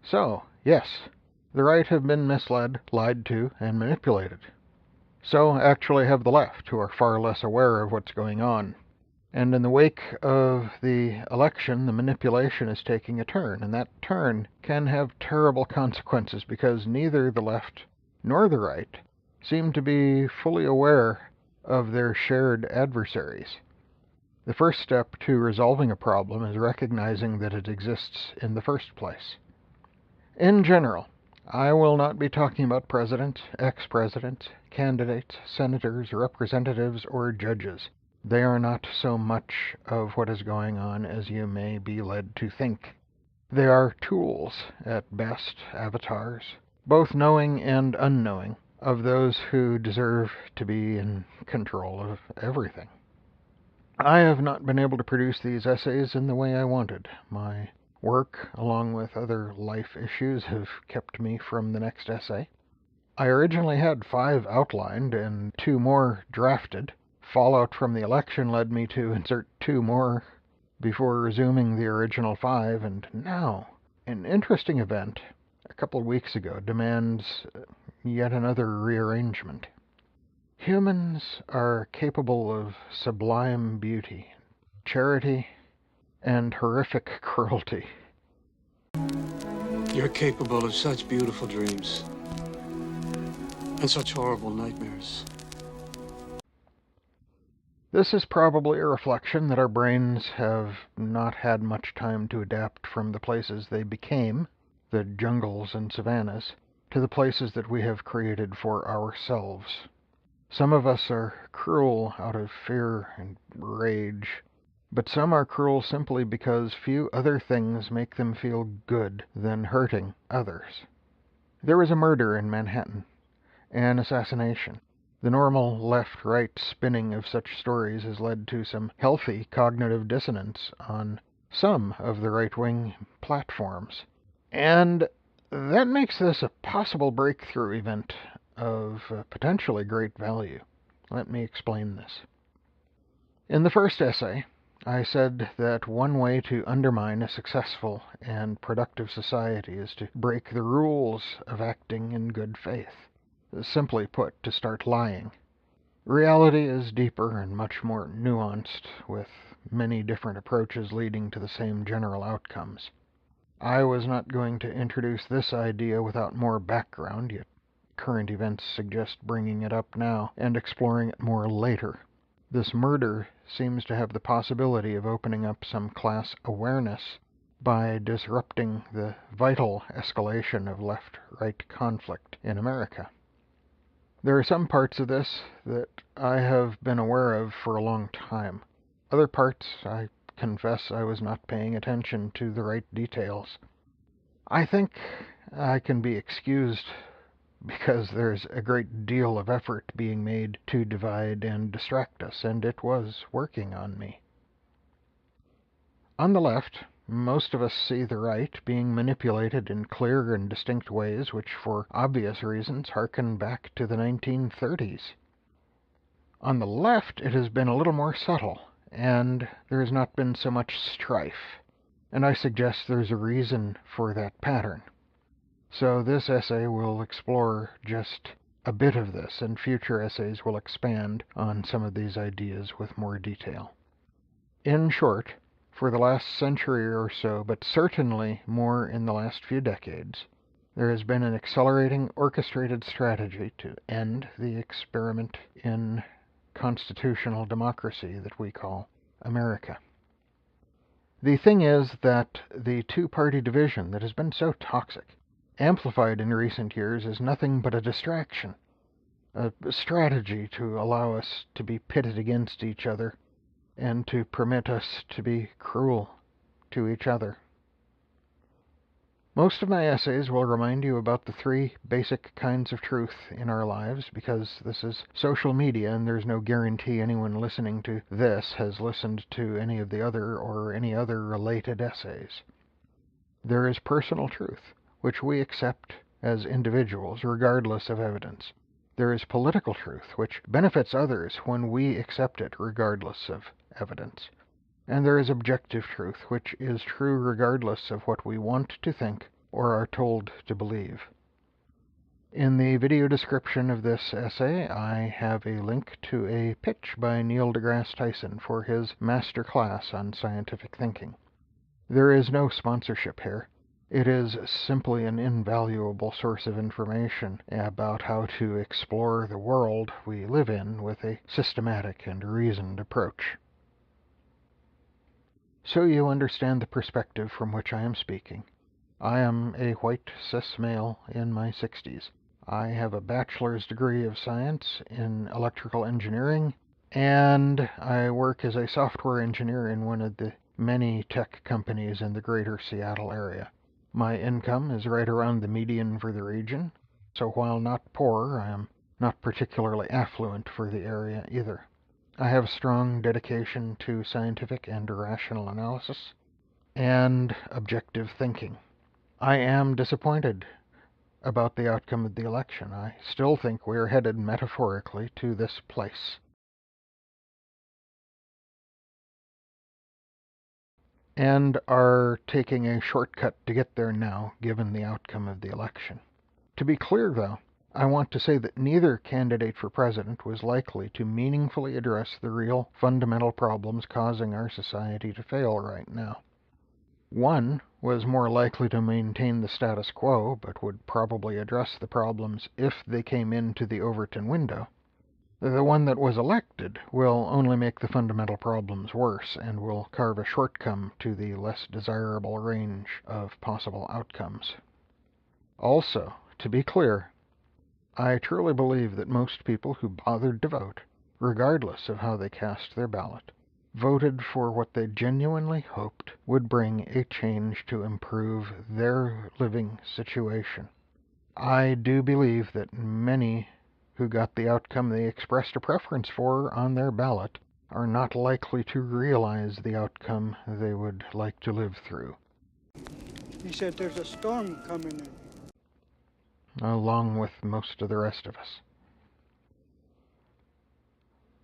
So, yes, the right have been misled, lied to, and manipulated. So actually have the left, who are far less aware of what's going on. And in the wake of the election, the manipulation is taking a turn, and that turn can have terrible consequences because neither the left nor the right seem to be fully aware of their shared adversaries. The first step to resolving a problem is recognizing that it exists in the first place. In general, I will not be talking about president, ex-president, candidates, senators, representatives, or judges. They are not so much of what is going on as you may be led to think. They are tools, at best, avatars, both knowing and unknowing, of those who deserve to be in control of everything. I have not been able to produce these essays in the way I wanted. My work, along with other life issues, have kept me from the next essay. I originally had 5 outlined and 2 more drafted. Fallout from the election led me to insert 2 more before resuming the original 5, and now an interesting event a couple of weeks ago demands yet another rearrangement. Humans are capable of sublime beauty, charity, and horrific cruelty. You're capable of such beautiful dreams and such horrible nightmares. This is probably a reflection that our brains have not had much time to adapt from the places they became, the jungles and savannas, to the places that we have created for ourselves. Some of us are cruel out of fear and rage, but some are cruel simply because few other things make them feel good than hurting others. There was a murder in Manhattan, an assassination. The normal left-right spinning of such stories has led to some healthy cognitive dissonance on some of the right-wing platforms. And that makes this a possible breakthrough event of potentially great value. Let me explain this. In the first essay, I said that one way to undermine a successful and productive society is to break the rules of acting in good faith. Simply put, to start lying. Reality is deeper and much more nuanced, with many different approaches leading to the same general outcomes. I was not going to introduce this idea without more background, yet current events suggest bringing it up now and exploring it more later. This murder seems to have the possibility of opening up some class awareness by disrupting the vital escalation of left-right conflict in America. There are some parts of this that I have been aware of for a long time. Other parts, I confess, I was not paying attention to the right details. I think I can be excused because there's a great deal of effort being made to divide and distract us, and it was working on me. On the left, most of us see the right being manipulated in clear and distinct ways which, for obvious reasons, harken back to the 1930s. On the left, it has been a little more subtle, and there has not been so much strife, and I suggest there's a reason for that pattern. So this essay will explore just a bit of this, and future essays will expand on some of these ideas with more detail. In short, for the last century or so, but certainly more in the last few decades, there has been an accelerating, orchestrated strategy to end the experiment in constitutional democracy that we call America. The thing is that the two-party division that has been so toxic, amplified in recent years, is nothing but a distraction, a strategy to allow us to be pitted against each other and to permit us to be cruel to each other. Most of my essays will remind you about the 3 basic kinds of truth in our lives, because this is social media and there's no guarantee anyone listening to this has listened to any of the other or any other related essays. There is personal truth, which we accept as individuals regardless of evidence. There is political truth, which benefits others when we accept it regardless of evidence. And there is objective truth, which is true regardless of what we want to think or are told to believe. In the video description of this essay, I have a link to a pitch by deGrasse Tyson for his MasterClass on scientific thinking. There is no sponsorship here. It is simply an invaluable source of information about how to explore the world we live in with a systematic and reasoned approach. So you understand the perspective from which I am speaking. I am a white cis male in my 60s. I have a bachelor's degree of science in electrical engineering, and I work as a software engineer in one of the many tech companies in the greater Seattle area. My income is right around the median for the region, so while not poor, I am not particularly affluent for the area either. I have a strong dedication to scientific and rational analysis and objective thinking. I am disappointed about the outcome of the election. I still think we are headed metaphorically to this place. And are taking a shortcut to get there now, given the outcome of the election. To be clear, though, I want to say that neither candidate for president was likely to meaningfully address the real fundamental problems causing our society to fail right now. One was more likely to maintain the status quo, but would probably address the problems if they came into the Overton window. The one that was elected will only make the fundamental problems worse and will carve a shortcut to the less desirable range of possible outcomes. Also, to be clear, I truly believe that most people who bothered to vote, regardless of how they cast their ballot, voted for what they genuinely hoped would bring a change to improve their living situation. I do believe that many who got the outcome they expressed a preference for on their ballot are not likely to realize the outcome they would like to live through. He said there's a storm coming in. Along with most of the rest of us.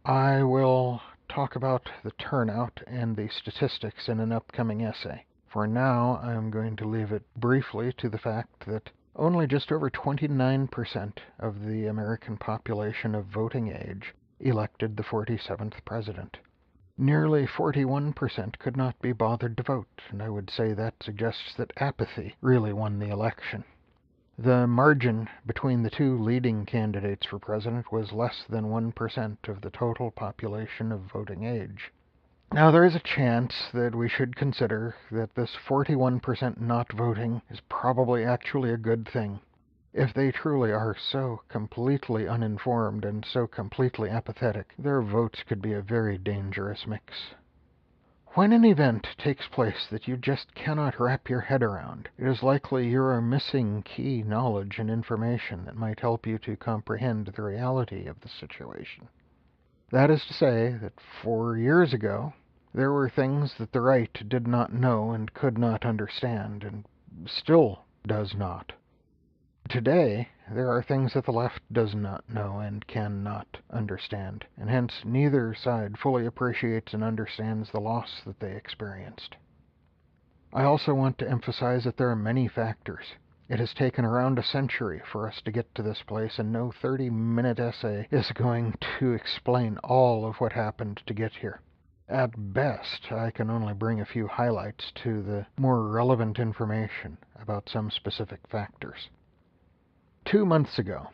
I will talk about the turnout and the statistics in an upcoming essay. For now, I am going to leave it briefly to the fact that only just over 29% of the American population of voting age elected the 47th president. Nearly 41% could not be bothered to vote, and I would say that suggests that apathy really won the election. The margin between the two leading candidates for president was less than 1% of the total population of voting age. Now, there is a chance that we should consider that this 41% not voting is probably actually a good thing. If they truly are so completely uninformed and so completely apathetic, their votes could be a very dangerous mix. When an event takes place that you just cannot wrap your head around, it is likely you are missing key knowledge and information that might help you to comprehend the reality of the situation. That is to say that 4 years ago, there were things that the right did not know and could not understand, and still does not. Today, there are things that the left does not know and cannot understand, and hence neither side fully appreciates and understands the loss that they experienced. I also want to emphasize that there are many factors. It has taken around a century for us to get to this place, and no 30-minute essay is going to explain all of what happened to get here. At best, I can only bring a few highlights to the more relevant information about some specific factors. 2 months ago,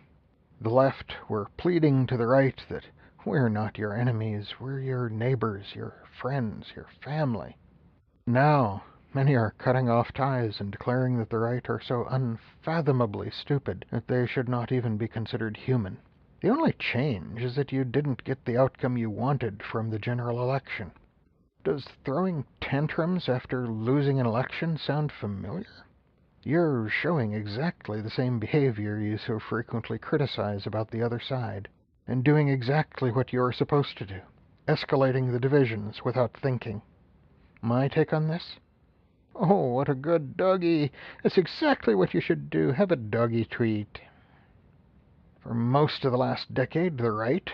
the left were pleading to the right that we're not your enemies, we're your neighbors, your friends, your family. Now, many are cutting off ties and declaring that the right are so unfathomably stupid that they should not even be considered human. The only change is that you didn't get the outcome you wanted from the general election. Does throwing tantrums after losing an election sound familiar? You're showing exactly the same behavior you so frequently criticize about the other side, and doing exactly what you're supposed to do, escalating the divisions without thinking. My take on this? Oh, what a good doggy! That's exactly what you should do. Have a doggy treat. For most of the last decade, the right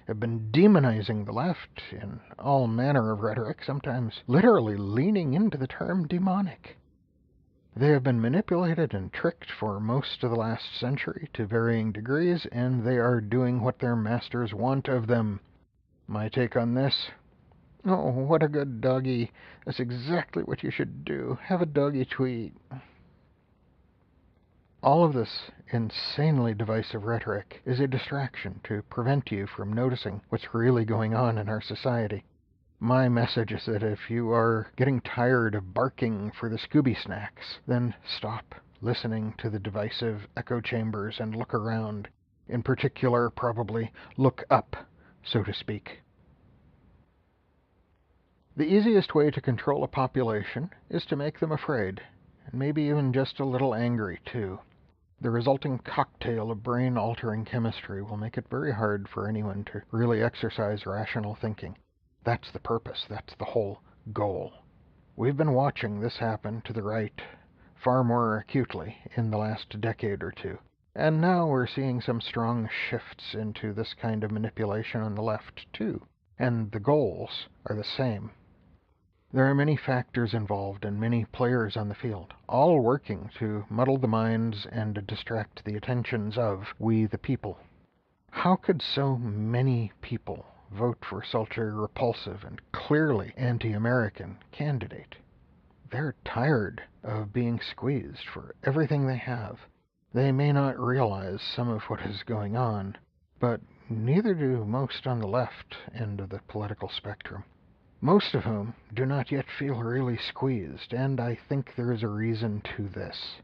have been demonizing the left in all manner of rhetoric, sometimes literally leaning into the term demonic. They have been manipulated and tricked for most of the last century to varying degrees, and they are doing what their masters want of them. My take on this? Oh, what a good doggy. That's exactly what you should do. Have a doggy to eat. All of this insanely divisive rhetoric is a distraction to prevent you from noticing what's really going on in our society. My message is that if you are getting tired of barking for the Scooby snacks, then stop listening to the divisive echo chambers and look around. In particular, probably look up, so to speak. The easiest way to control a population is to make them afraid, and maybe even just a little angry, too. The resulting cocktail of brain-altering chemistry will make it very hard for anyone to really exercise rational thinking. That's the purpose. That's the whole goal. We've been watching this happen to the right far more acutely in the last decade or two, and now we're seeing some strong shifts into this kind of manipulation on the left, too, and the goals are the same. There are many factors involved and many players on the field, all working to muddle the minds and distract the attentions of we the people. How could so many people vote for such a repulsive and clearly anti-American candidate? They're tired of being squeezed for everything they have. They may not realize some of what is going on, but neither do most on the left end of the political spectrum. Most of whom do not yet feel really squeezed, and I think there is a reason to this.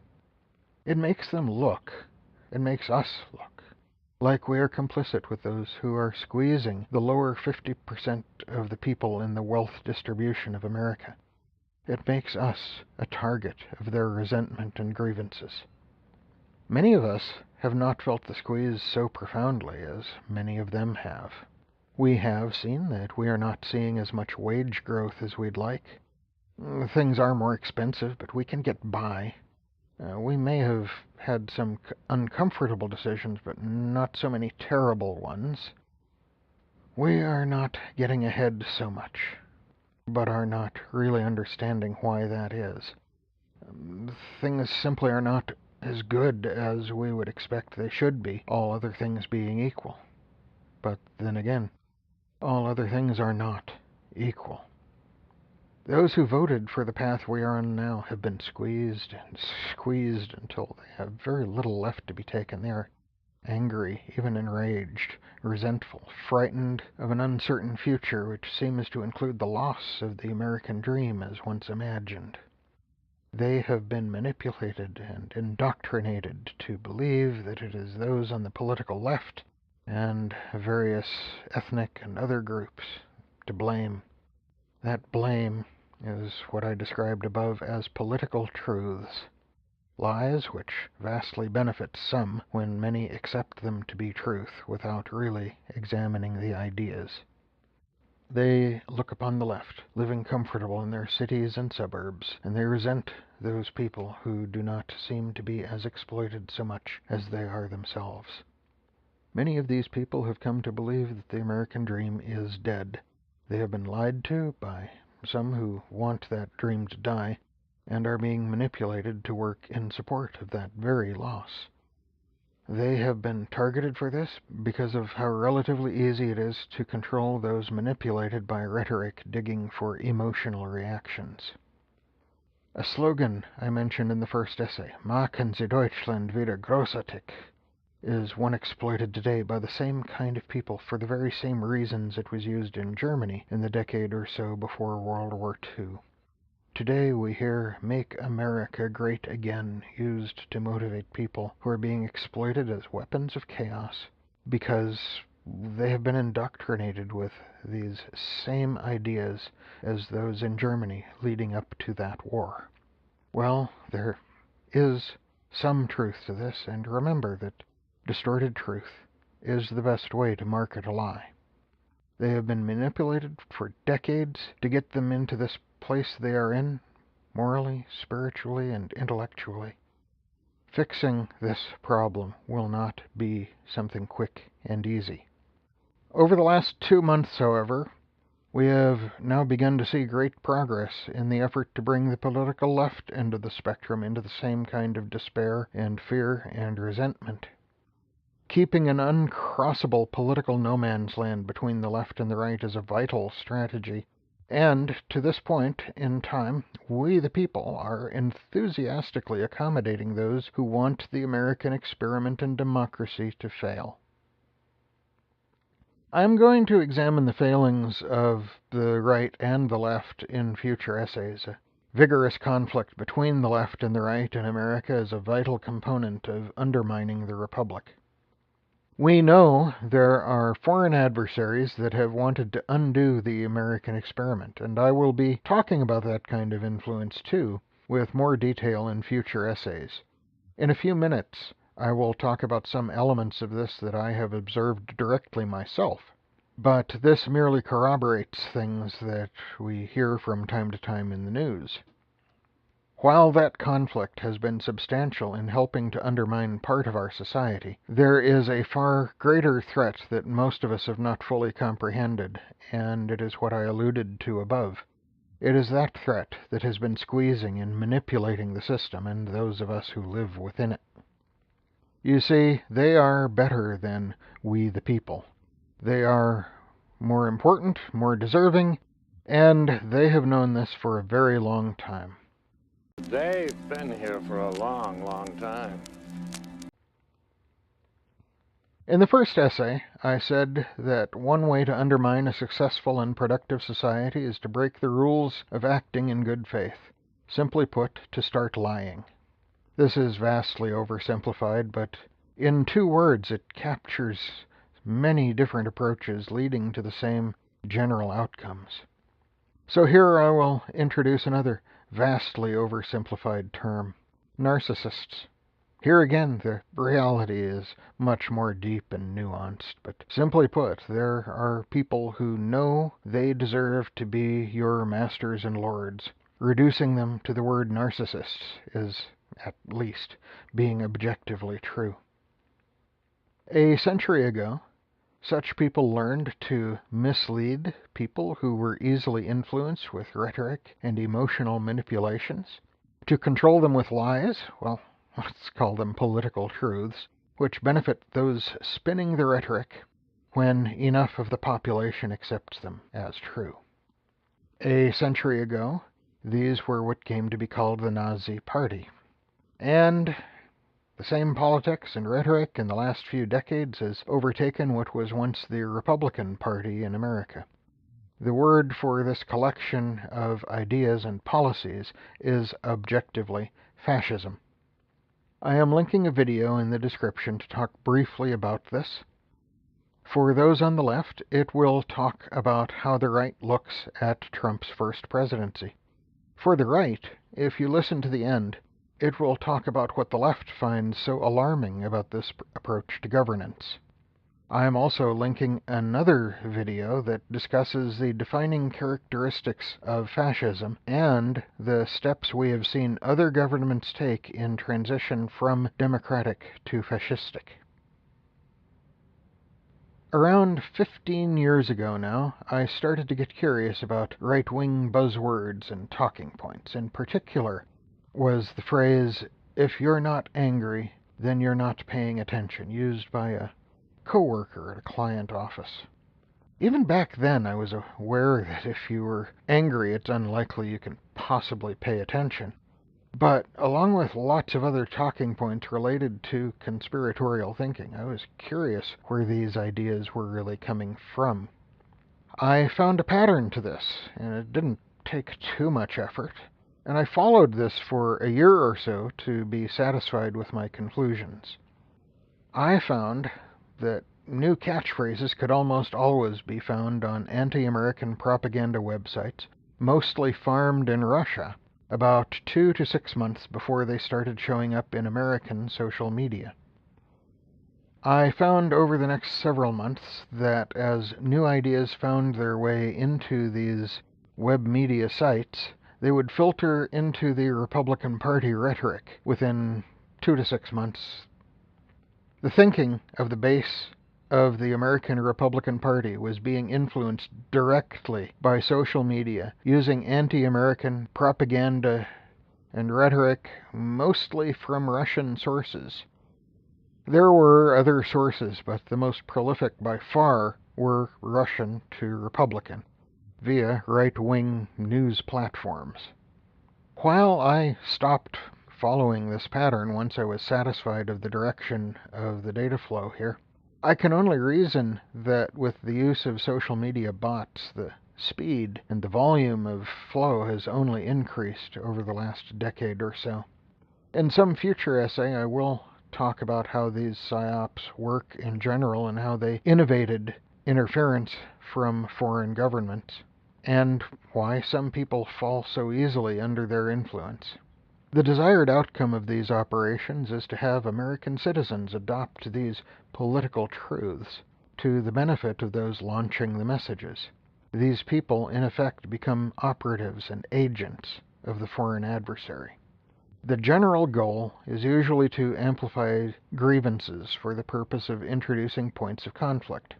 It makes them look, it makes us look, like we are complicit with those who are squeezing the lower 50% of the people in the wealth distribution of America. It makes us a target of their resentment and grievances. Many of us have not felt the squeeze so profoundly as many of them have. We have seen that we are not seeing as much wage growth as we'd like. Things are more expensive, but we can get by. We may have had some uncomfortable decisions, but not so many terrible ones. We are not getting ahead so much, but are not really understanding why that is. Things simply are not as good as we would expect they should be, all other things being equal. But then again, all other things are not equal. Those who voted for the path we are on now have been squeezed and squeezed until they have very little left to be taken. They are angry, even enraged, resentful, frightened of an uncertain future which seems to include the loss of the American dream as once imagined. They have been manipulated and indoctrinated to believe that it is those on the political left and various ethnic and other groups to blame. That blame is what I described above as political truths, lies which vastly benefit some when many accept them to be truth without really examining the ideas. They look upon the left, living comfortable in their cities and suburbs, and they resent those people who do not seem to be as exploited so much as they are themselves. Many of these people have come to believe that the American dream is dead. They have been lied to by some who want that dream to die, and are being manipulated to work in support of that very loss. They have been targeted for this because of how relatively easy it is to control those manipulated by rhetoric digging for emotional reactions. A slogan I mentioned in the first essay, "Machen Sie Deutschland wieder großartig," is one exploited today by the same kind of people for the very same reasons it was used in Germany in the decade or so before World War II. Today we hear "Make America Great Again" used to motivate people who are being exploited as weapons of chaos because they have been indoctrinated with these same ideas as those in Germany leading up to that war. Well, there is some truth to this, and remember that distorted truth is the best way to market a lie. They have been manipulated for decades to get them into this place they are in, morally, spiritually, and intellectually. Fixing this problem will not be something quick and easy. Over the last 2 months, however, We have now begun to see great progress in the effort to bring the political left end of the spectrum into the same kind of despair and fear and resentment. Keeping an uncrossable political no man's land between the left and the right is a vital strategy. And to this point in time, we the people are enthusiastically accommodating those who want the American experiment in democracy to fail. I'm going to examine the failings of the right and the left in future essays. A vigorous conflict between the left and the right in America is a vital component of undermining the republic. We know there are foreign adversaries that have wanted to undo the American experiment, and I will be talking about that kind of influence too, with more detail in future essays. In a few minutes, I will talk about some elements of this that I have observed directly myself, but this merely corroborates things that we hear from time to time in the news. While that conflict has been substantial in helping to undermine part of our society, there is a far greater threat that most of us have not fully comprehended, and it is what I alluded to above. It is that threat that has been squeezing and manipulating the system and those of us who live within it. You see, they are better than we the people. They are more important, more deserving, and they have known this for a very long time. They've been here for a long, long time. In the first essay, I said that one way to undermine a successful and productive society is to break the rules of acting in good faith. Simply put, to start lying. This is vastly oversimplified, but in 2 words it captures many different approaches leading to the same general outcomes. So here I will introduce another vastly oversimplified term: narcissists. Here again, the reality is much more deep and nuanced, but simply put, there are people who know they deserve to be your masters and lords. Reducing them to the word narcissists is, at least, being objectively true. A century ago, such people learned to mislead people who were easily influenced with rhetoric and emotional manipulations, to control them with lies, well, let's call them political truths, which benefit those spinning the rhetoric when enough of the population accepts them as true. A century ago, these were what came to be called the Nazi Party. And the same politics and rhetoric in the last few decades has overtaken what was once the Republican Party in America. The word for this collection of ideas and policies is objectively fascism. I am linking a video in the description to talk briefly about this. For those on the left, it will talk about how the right looks at Trump's first presidency. For the right, if you listen to the end, it will talk about what the left finds so alarming about this approach to governance. I am also linking another video that discusses the defining characteristics of fascism and the steps we have seen other governments take in transition from democratic to fascistic. Around 15 years ago now, I started to get curious about right-wing buzzwords and talking points. In particular, was the phrase, "If you're not angry, then you're not paying attention," used by a coworker at a client office. Even back then, I was aware that if you were angry, it's unlikely you can possibly pay attention. But along with lots of other talking points related to conspiratorial thinking, I was curious where these ideas were really coming from. I found a pattern to this, and it didn't take too much effort, and I followed this for a year or so to be satisfied with my conclusions. I found that new catchphrases could almost always be found on anti-American propaganda websites, mostly farmed in Russia, about 2 to 6 months before they started showing up in American social media. I found over the next several months that as new ideas found their way into these web media sites, they would filter into the Republican Party rhetoric within 2 to 6 months. The thinking of the base of the American Republican Party was being influenced directly by social media, using anti-American propaganda and rhetoric, mostly from Russian sources. There were other sources, but the most prolific by far were Russian to Republican, via right-wing news platforms. While I stopped following this pattern once I was satisfied of the direction of the data flow here, I can only reason that with the use of social media bots, the speed and the volume of flow has only increased over the last decade or so. In some future essay, I will talk about how these psyops work in general and how they innovated interference from foreign governments, and why some people fall so easily under their influence. The desired outcome of these operations is to have American citizens adopt these political truths to the benefit of those launching the messages. These people, in effect, become operatives and agents of the foreign adversary. The general goal is usually to amplify grievances for the purpose of introducing points of conflict.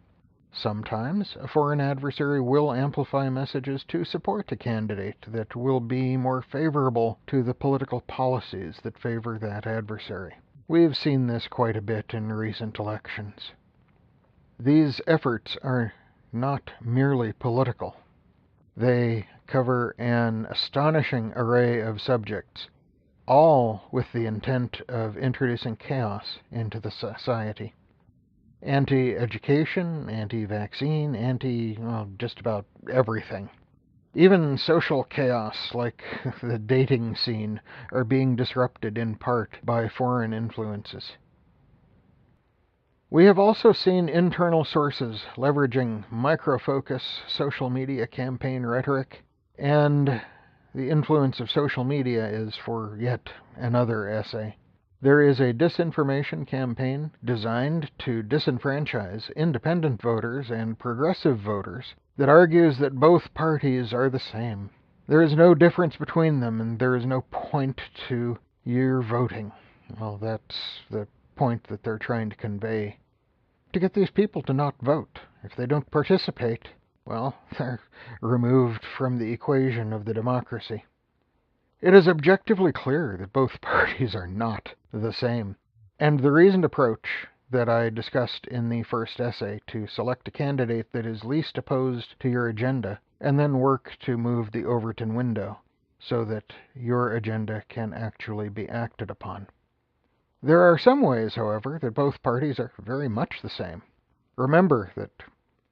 Sometimes a foreign adversary will amplify messages to support a candidate that will be more favorable to the political policies that favor that adversary. We've seen this quite a bit in recent elections. These efforts are not merely political. They cover an astonishing array of subjects, all with the intent of introducing chaos into the society. Anti-education, anti-vaccine, just about everything. Even social chaos, like the dating scene, are being disrupted in part by foreign influences. We have also seen internal sources leveraging micro-focus social media campaign rhetoric, and the influence of social media is for yet another essay. There is a disinformation campaign designed to disenfranchise independent voters and progressive voters that argues that both parties are the same. There is no difference between them, and there is no point to your voting. Well, that's the point that they're trying to convey. To get these people to not vote. If they don't participate, well, they're removed from the equation of the democracy. It is objectively clear that both parties are not the same, and the reasoned approach that I discussed in the first essay to select a candidate that is least opposed to your agenda and then work to move the Overton window so that your agenda can actually be acted upon. There are some ways, however, that both parties are very much the same. Remember that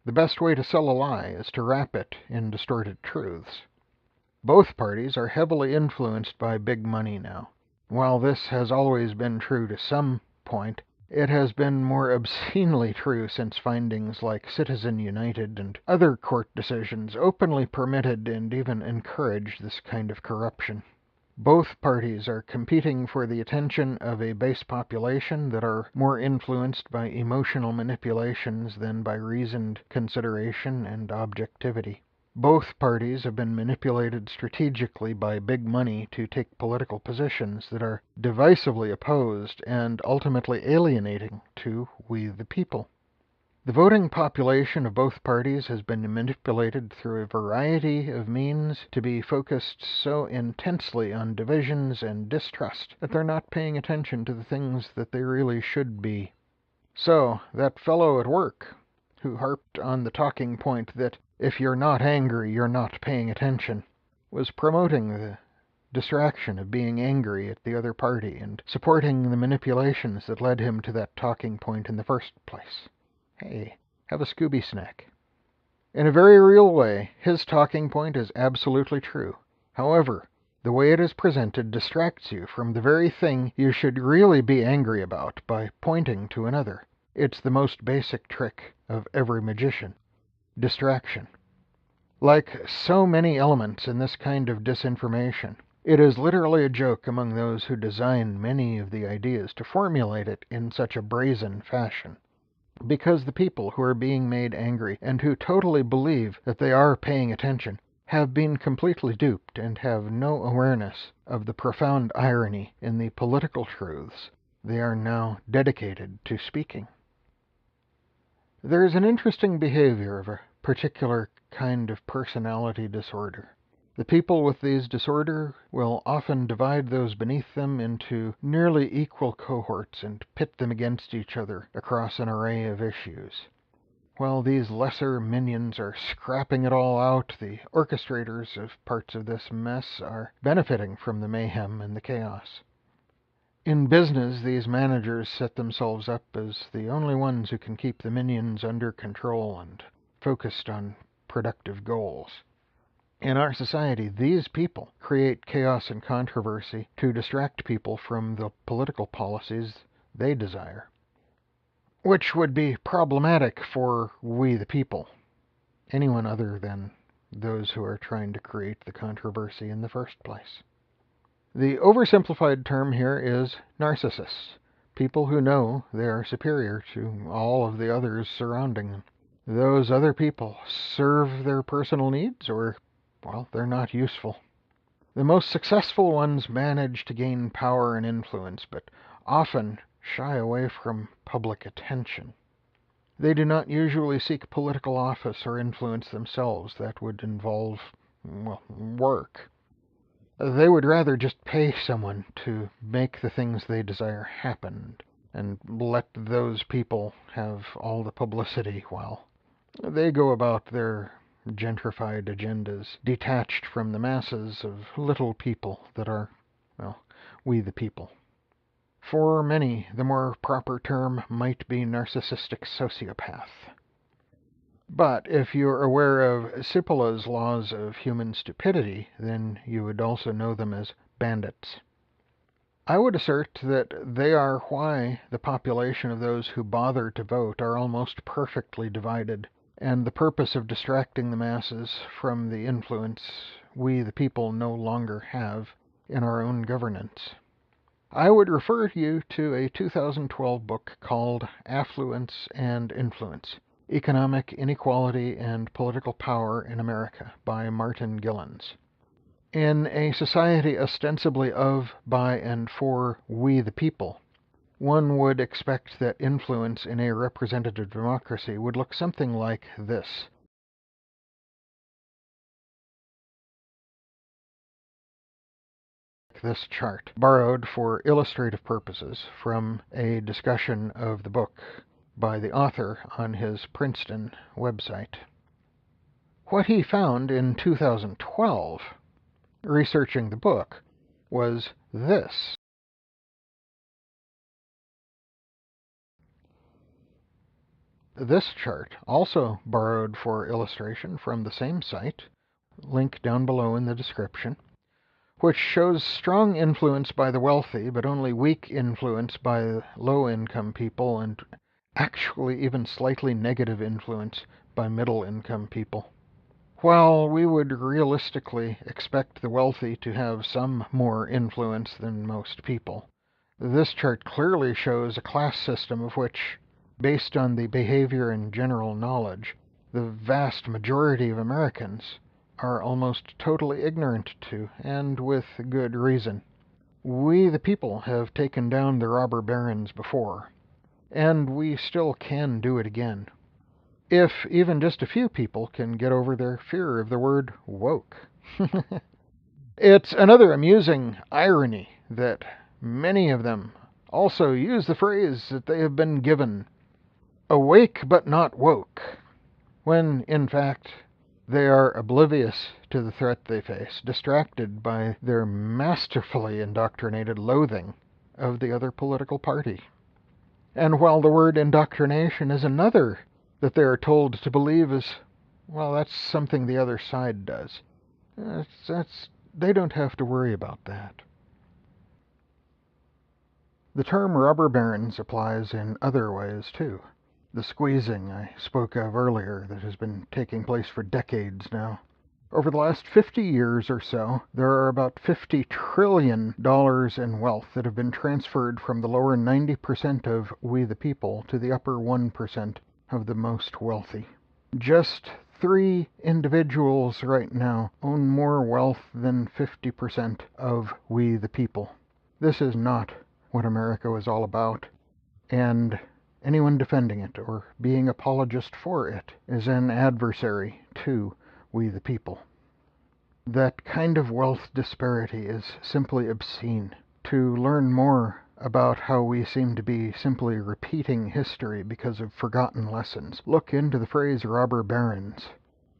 the best way to sell a lie is to wrap it in distorted truths. Both parties are heavily influenced by big money now. While this has always been true to some point, it has been more obscenely true since findings like Citizen United and other court decisions openly permitted and even encouraged this kind of corruption. Both parties are competing for the attention of a base population that are more influenced by emotional manipulations than by reasoned consideration and objectivity. Both parties have been manipulated strategically by big money to take political positions that are divisively opposed and ultimately alienating to we the people. The voting population of both parties has been manipulated through a variety of means to be focused so intensely on divisions and distrust that they're not paying attention to the things that they really should be. So, that fellow at work who harped on the talking point that if you're not angry, you're not paying attention, was promoting the distraction of being angry at the other party and supporting the manipulations that led him to that talking point in the first place. Hey, have a Scooby snack. In a very real way, his talking point is absolutely true. However, the way it is presented distracts you from the very thing you should really be angry about by pointing to another. It's the most basic trick of every magician. Distraction. Like so many elements in this kind of disinformation, it is literally a joke among those who design many of the ideas to formulate it in such a brazen fashion. Because the people who are being made angry and who totally believe that they are paying attention have been completely duped and have no awareness of the profound irony in the political truths they are now dedicated to speaking. There's an interesting behavior of a particular kind of personality disorder. The people with these disorder will often divide those beneath them into nearly equal cohorts and pit them against each other across an array of issues. While these lesser minions are scrapping it all out, the orchestrators of parts of this mess are benefiting from the mayhem and the chaos. In business, these managers set themselves up as the only ones who can keep the minions under control and focused on productive goals. In our society, these people create chaos and controversy to distract people from the political policies they desire, which would be problematic for we the people, anyone other than those who are trying to create the controversy in the first place. The oversimplified term here is narcissists, people who know they are superior to all of the others surrounding them. Those other people serve their personal needs, or, well, they're not useful. The most successful ones manage to gain power and influence, but often shy away from public attention. They do not usually seek political office or influence themselves. That would involve, well, work. They would rather just pay someone to make the things they desire happen and let those people have all the publicity while they go about their gentrified agendas, detached from the masses of little people that are, well, we the people. For many, the more proper term might be narcissistic sociopath. But if you're aware of Cipolla's laws of human stupidity, then you would also know them as bandits. I would assert that they are why the population of those who bother to vote are almost perfectly divided, and the purpose of distracting the masses from the influence we the people no longer have in our own governance. I would refer you to a 2012 book called Affluence and Influence: Economic Inequality and Political Power in America by Martin Gilens. In a society ostensibly of, by, and for we the people, one would expect that influence in a representative democracy would look something like this. This chart, borrowed for illustrative purposes from a discussion of the book by the author on his Princeton website. What he found in 2012, researching the book, was this. This chart, also borrowed for illustration from the same site, link down below in the description, which shows strong influence by the wealthy, but only weak influence by low-income people, and actually even slightly negative influence by middle-income people. While we would realistically expect the wealthy to have some more influence than most people, this chart clearly shows a class system of which, based on the behavior and general knowledge, the vast majority of Americans are almost totally ignorant to, and with good reason. We the people have taken down the robber barons before, and we still can do it again, if even just a few people can get over their fear of the word woke. It's another amusing irony that many of them also use the phrase that they have been given, awake but not woke, when in fact they are oblivious to the threat they face, distracted by their masterfully indoctrinated loathing of the other political party. And while the word indoctrination is another that they are told to believe is, well, that's something the other side does. They don't have to worry about that. The term robber barons applies in other ways, too. The squeezing I spoke of earlier that has been taking place for decades now. Over the last 50 years or so, there are about $50 trillion in wealth that have been transferred from the lower 90% of we the people to the upper 1% of the most wealthy. Just 3 individuals right now own more wealth than 50% of we the people. This is not what America was all about, and Anyone defending it or being apologist for it is an adversary to we the people. That kind of wealth disparity is simply obscene. To learn more about how we seem to be simply repeating history because of forgotten lessons, look into the phrase robber barons.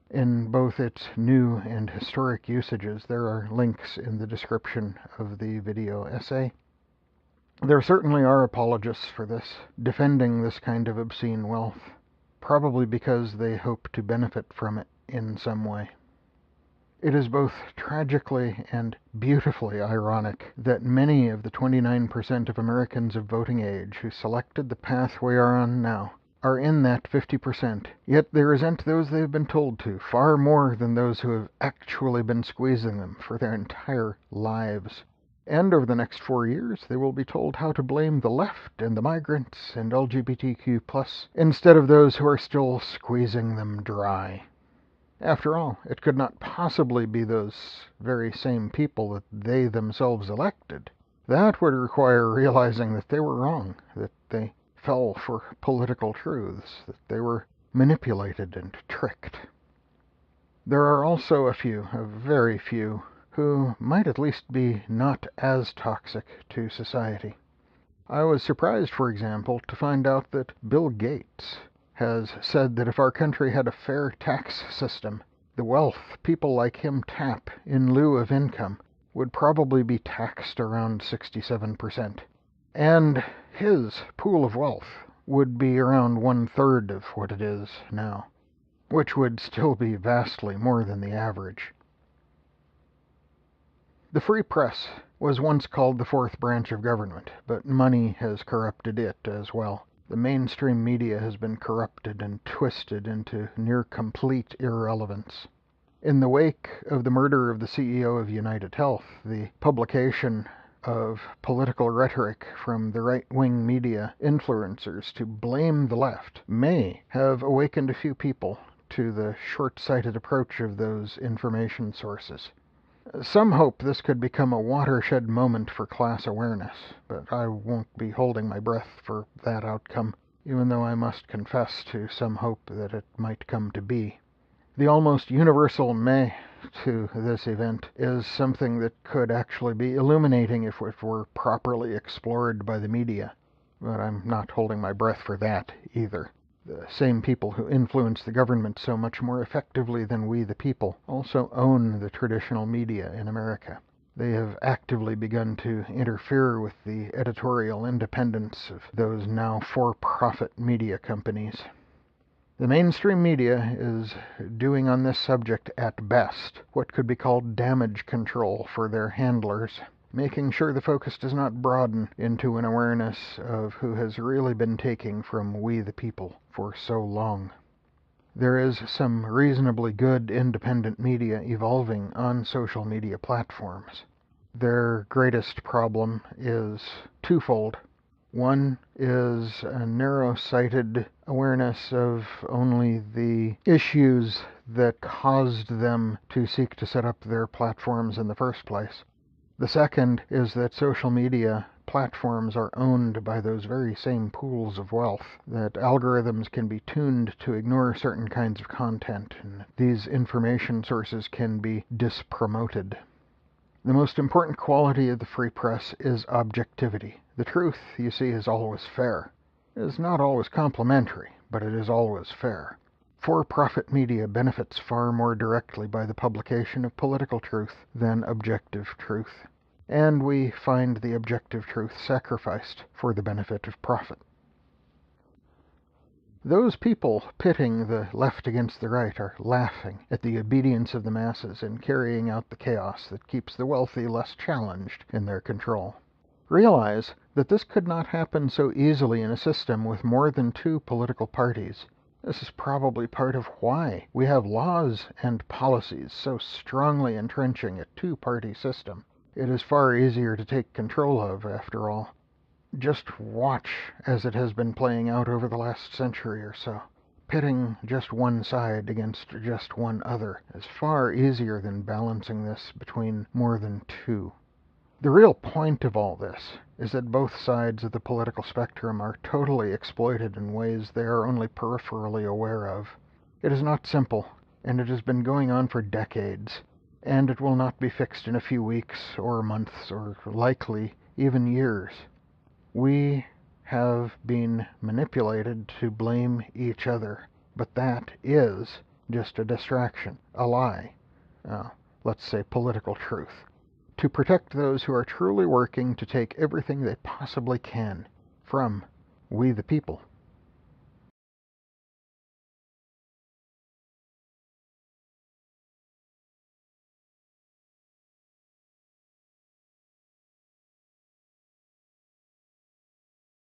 In both its new and historic usages, there are links in the description of the video essay. There certainly are apologists for this, defending this kind of obscene wealth, probably because they hope to benefit from it in some way. It is both tragically and beautifully ironic that many of the 29% of Americans of voting age who selected the path we are on now are in that 50%, yet they resent those they have been told to far more than those who have actually been squeezing them for their entire lives. And over the next 4 years, they will be told how to blame the left and the migrants and LGBTQ+, instead of those who are still squeezing them dry. After all, it could not possibly be those very same people that they themselves elected. That would require realizing that they were wrong, that they fell for political truths, that they were manipulated and tricked. There are also a few, a very few, who might at least be not as toxic to society. I was surprised, for example, to find out that Bill Gates has said that if our country had a fair tax system, the wealth people like him tap in lieu of income would probably be taxed around 67%. And his pool of wealth would be around 1/3 of what it is now, which would still be vastly more than the average. The free press was once called the fourth branch of government, but money has corrupted it as well. The mainstream media has been corrupted and twisted into near complete irrelevance. In the wake of the murder of the CEO of United Health, the publication of political rhetoric from the right-wing media influencers to blame the left may have awakened a few people to the short-sighted approach of those information sources. Some hope this could become a watershed moment for class awareness, but I won't be holding my breath for that outcome, even though I must confess to some hope that it might come to be. The almost universal meh to this event is something that could actually be illuminating if it were properly explored by the media, but I'm not holding my breath for that either. The same people who influence the government so much more effectively than we the people also own the traditional media in America. They have actively begun to interfere with the editorial independence of those now for-profit media companies. The mainstream media is doing on this subject at best what could be called damage control for their handlers, making sure the focus does not broaden into an awareness of who has really been taking from we the people for so long. There is some reasonably good independent media evolving on social media platforms. Their greatest problem is twofold. One is a narrow-sighted awareness of only the issues that caused them to seek to set up their platforms in the first place. The second is that social media platforms are owned by those very same pools of wealth, that algorithms can be tuned to ignore certain kinds of content, and these information sources can be dispromoted. The most important quality of the free press is objectivity. The truth, you see, is always fair. It is not always complimentary, but it is always fair. For-profit media benefits far more directly by the publication of political truth than objective truth, and we find the objective truth sacrificed for the benefit of profit. Those people pitting the left against the right are laughing at the obedience of the masses and carrying out the chaos that keeps the wealthy less challenged in their control. Realize that this could not happen so easily in a system with more than two political parties. This is probably part of why we have laws and policies so strongly entrenching a two-party system. It is far easier to take control of, after all. Just watch as it has been playing out over the last century or so. Pitting just one side against just one other is far easier than balancing this between more than two. The real point of all this is that both sides of the political spectrum are totally exploited in ways they are only peripherally aware of. It is not simple, and it has been going on for decades, and it will not be fixed in a few weeks or months or likely even years. We have been manipulated to blame each other, but that is just a distraction, a lie, let's say political truth, to protect those who are truly working to take everything they possibly can from we the people.